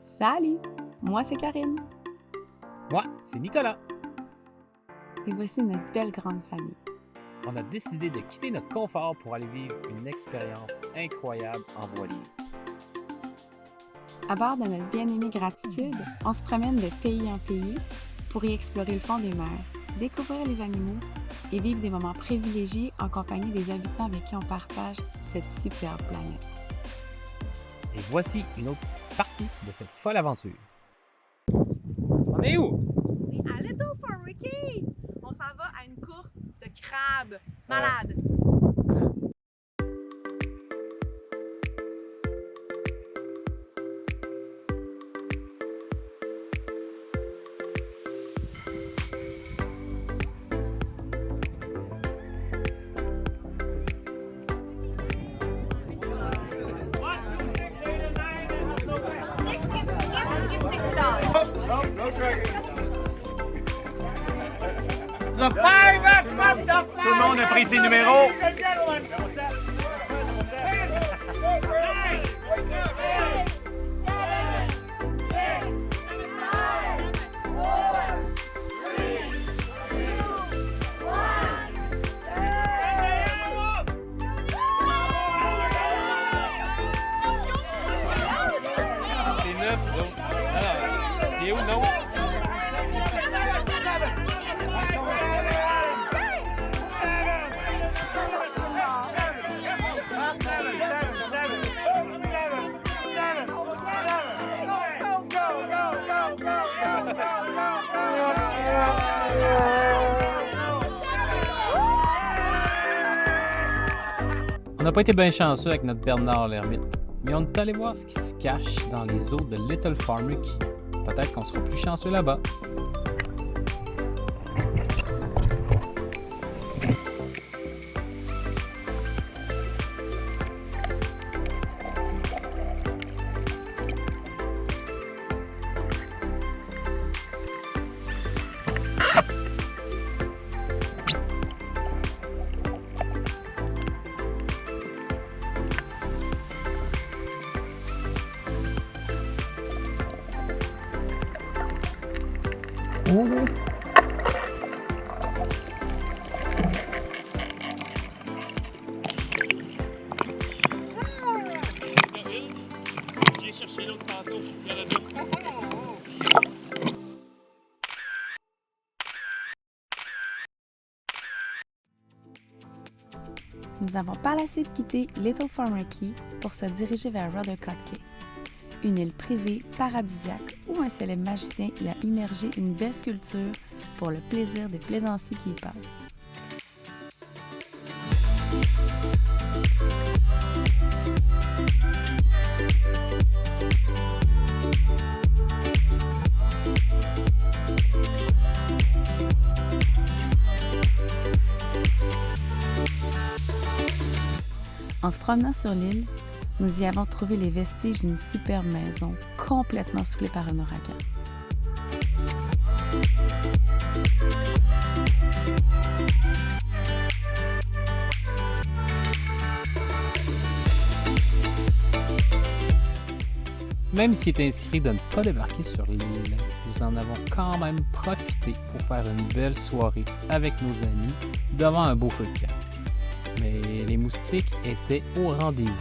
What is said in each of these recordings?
Salut! Moi, c'est Karine. Moi, c'est Nicolas. Et voici notre belle grande famille. On a décidé de quitter notre confort pour aller vivre une expérience incroyable en voie libre. À bord de notre bien-aimée Gratitude, on se promène de pays en pays pour y explorer le fond des mers, découvrir les animaux et vivre des moments privilégiés en compagnie des habitants avec qui on partage cette superbe planète. Et voici une autre petite partie de cette folle aventure. On est où? On est à Little Pharmacy! On s'en va à une course de crabes malades. Tout le monde a pris ses numéros. C'est neuf, donc. Alors, il est où, non? On n'a pas été bien chanceux avec notre Bernard l'ermite, mais on est allé voir ce qui se cache dans les eaux de Little Pharmacy. Peut-être qu'on sera plus chanceux là-bas. Nous avons par la suite quitté Little Pharmacy pour se diriger vers Ruthercott Cay, une île privée paradisiaque où un célèbre magicien y a immergé une belle sculpture pour le plaisir des plaisanciers qui y passent. En se promenant sur l'île, nous y avons trouvé les vestiges d'une superbe maison complètement soufflée par un ouragan. Même s'il est inscrit de ne pas débarquer sur l'île, nous en avons quand même profité pour faire une belle soirée avec nos amis devant un beau feu de camp. Mais les moustiques étaient au rendez-vous.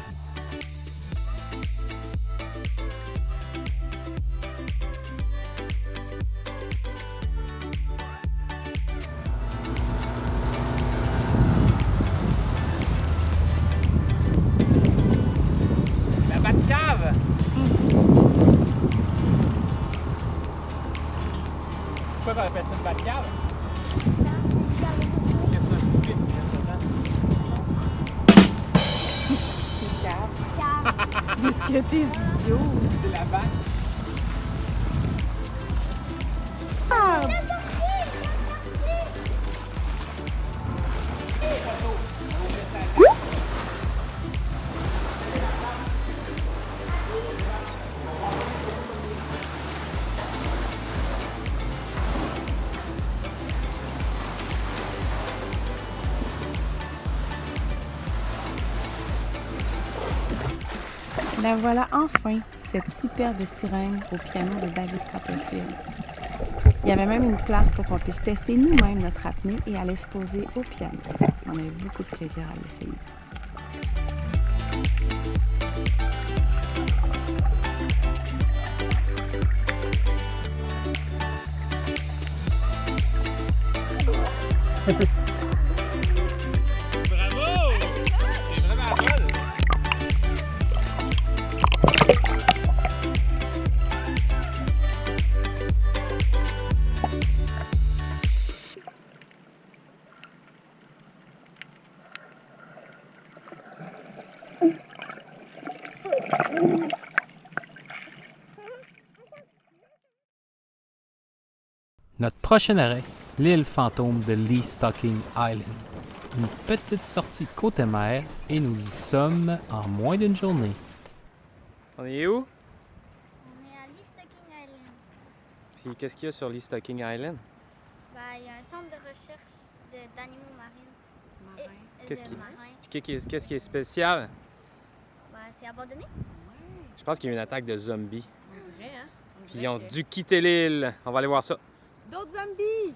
La Batcave! Pourquoi on appelle ça une Batcave? Est-ce que t'es idiot? C'est la batte. La voilà enfin, cette superbe sirène au piano de David Copperfield. Il y avait même une place pour qu'on puisse tester nous-mêmes notre apnée et aller se poser au piano. On a eu beaucoup de plaisir à l'essayer. Bravo! C'est vraiment bonne! Notre prochain arrêt, l'île fantôme de Lee Stocking Island. Une petite sortie côté mer et nous y sommes en moins d'une journée. On est où? On est à Lee Stocking Island. Puis qu'est-ce qu'il y a sur Lee Stocking Island? Il y a un centre de recherche d'animaux marins. Qu'est-ce de qui- marins. Qu'est-ce qui est spécial? C'est abandonné. Je pense qu'il y a eu une attaque de zombies. On dirait, hein? On Puis dirait ils ont que- dû quitter l'île. On va aller voir ça. D'autres zombies!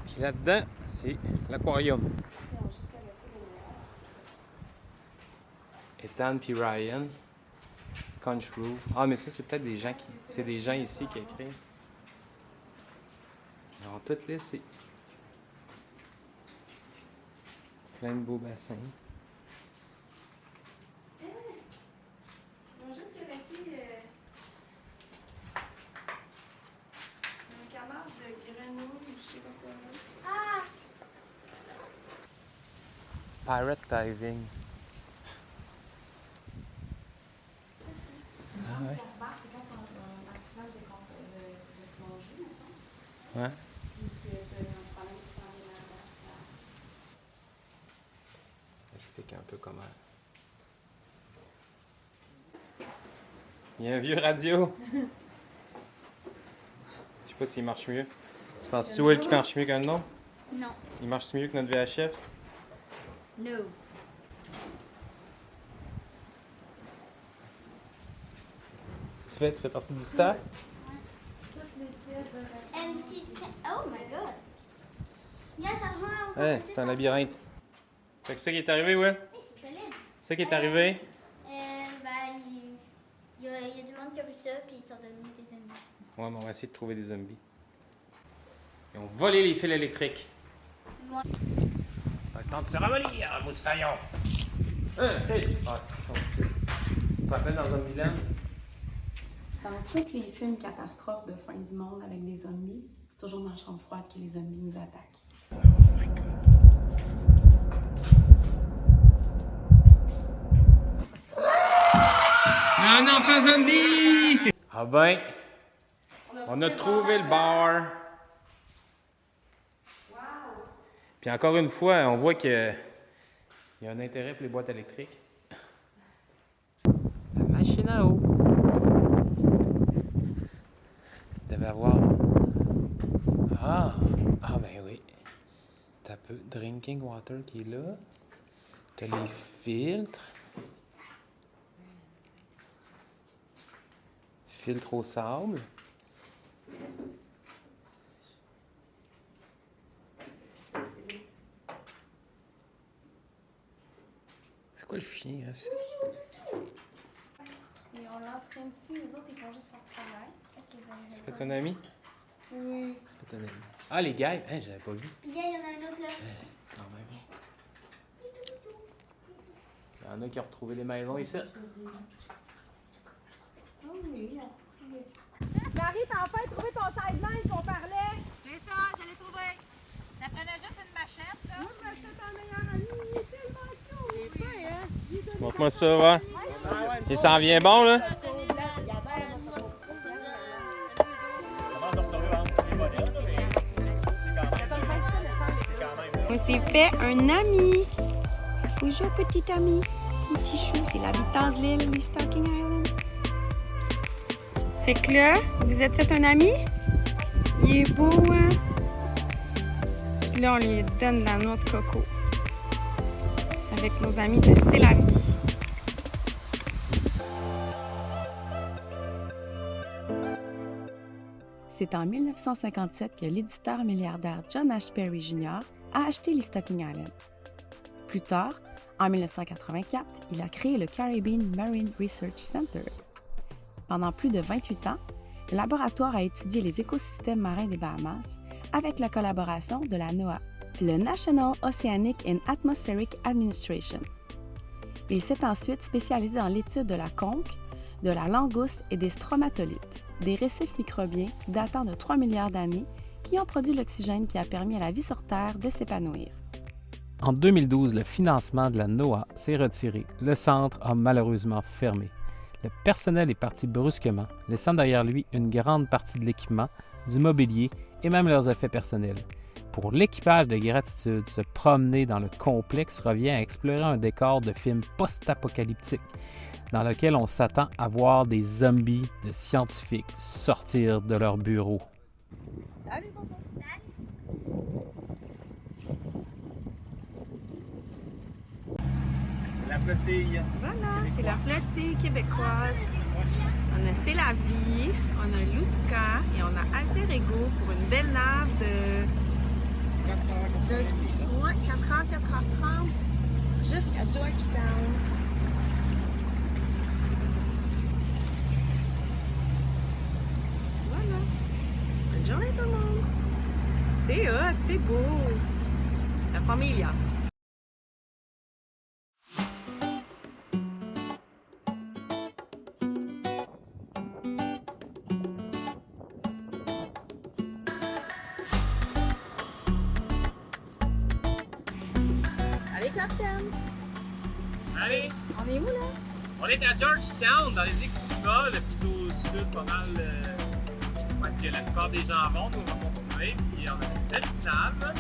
Puis là-dedans, c'est l'aquarium. Ethan puis Ryan. Conchroom. Ah, mais ça, c'est peut-être des gens qui. C'est des gens ici qui écrivent. Ils ont tout laissé. Plein de beaux bassins. Ils ont juste laissé un canard de grenouille, je sais pas quoi. Ah! Pirate diving. Ah ouais? Ouais. Explique un peu comment. Il y a un vieux radio. Je sais pas s'il marche mieux. Tu penses que c'est Will qui marche mieux qu'un autre? Non. Il marche mieux que notre VHF? No. Tu fais partie du staff? Oh my god! Regarde, ça rejoint au Ouais, c'est un labyrinthe. Fait que c'est ça qui est arrivé, Will? Hey, c'est solide. C'est ça qui est arrivé? Il y a du monde qui a vu ça, puis ils sont devenus des amis. Ouais, mais on va essayer de trouver des zombies. Ils ont volé les fils électriques. Moi. Temps de cérémonie, moussaillon! Fred! Ah, c'est sont ici. Tu te rappelles dans Zombieland? Dans tous les films catastrophes de fin du monde avec des zombies, c'est toujours dans la chambre froide que les zombies nous attaquent. Un enfant zombie! Ah ben, on a trouvé le bar. Puis encore une fois, on voit qu'il y a un intérêt pour les boîtes électriques. La machine à eau. Il devait avoir... Ah ben oui. T'as peu drinking water qui est là. T'as les filtres. Filtre au sable. C'est quoi le chien, hein? Et on lancerait dessus, les autres ils font juste leur travail. Tu fais ton ami? Oui. Tu fais ton ami. Ah, les gars, hein, j'avais pas vu. Puis il y en a un autre là. Quand même. Il y en a qui ont retrouvé des maisons ici. Oh oui, Marie, t'as enfin trouvé ton sideline qu'on parlait? C'est ça, je l'ai trouvé. Ça prenait juste une machette, là. Moi, je me suis ton meilleur ami. Il est tellement chaud. Il est fin, hein? Montre-moi ça, va. Il s'en vient bon, là? On s'est fait un ami. Bonjour, petit ami. Petit chou, c'est l'habitant de l'île Lee Stocking Island. Fait que là, vous êtes fait un ami? Il est beau, hein? Puis là, on lui donne la noix de coco. Avec nos amis de C'est la vie. C'est en 1957 que l'éditeur milliardaire John H. Perry Jr. a acheté les Stocking Island. Plus tard, en 1984, il a créé le Caribbean Marine Research Center. Pendant plus de 28 ans, le laboratoire a étudié les écosystèmes marins des Bahamas avec la collaboration de la NOAA, le National Oceanic and Atmospheric Administration. Il s'est ensuite spécialisé dans l'étude de la conque, de la langouste et des stromatolites, des récifs microbiens datant de 3 milliards d'années qui ont produit l'oxygène qui a permis à la vie sur Terre de s'épanouir. En 2012, le financement de la NOAA s'est retiré. Le centre a malheureusement fermé. Le personnel est parti brusquement, laissant derrière lui une grande partie de l'équipement, du mobilier et même leurs effets personnels. Pour l'équipage de Gratitude, se promener dans le complexe revient à explorer un décor de film post-apocalyptique, dans lequel on s'attend à voir des zombies de scientifiques sortir de leur bureau. Salut, Coco! La flottille. Voilà, c'est la flottille québécoise. On a C'est la vie, on a Lusca et on a Alter Ego pour une belle nave de 4h, 4h30 jusqu'à Georgetown. Voilà. Bonne journée tout le monde. C'est hot, c'est beau. La famille. Allez, Captain! Allez, On est où, là? on est à Georgetown, dans les Exima, le plus au sud, pas mal. Parce que la plupart des gens vont, nous on va continuer. Puis on a une petite nave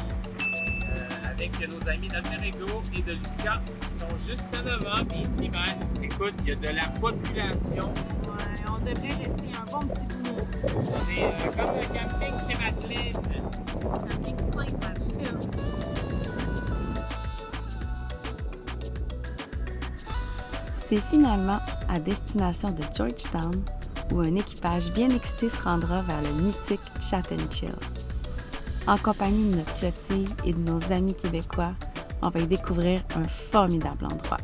avec nos amis d'Alter Ego et de Lusca qui sont juste en avant. Puis ici, ben, écoute, il y a de la population. Ouais, on devrait rester un bon petit bout ici. C'est comme le camping chez Madeleine. Camping Sainte-Madeleine. C'est finalement à destination de Georgetown où un équipage bien excité se rendra vers le mythique Chat & Chill. En compagnie de notre flottille et de nos amis québécois, on va y découvrir un formidable endroit.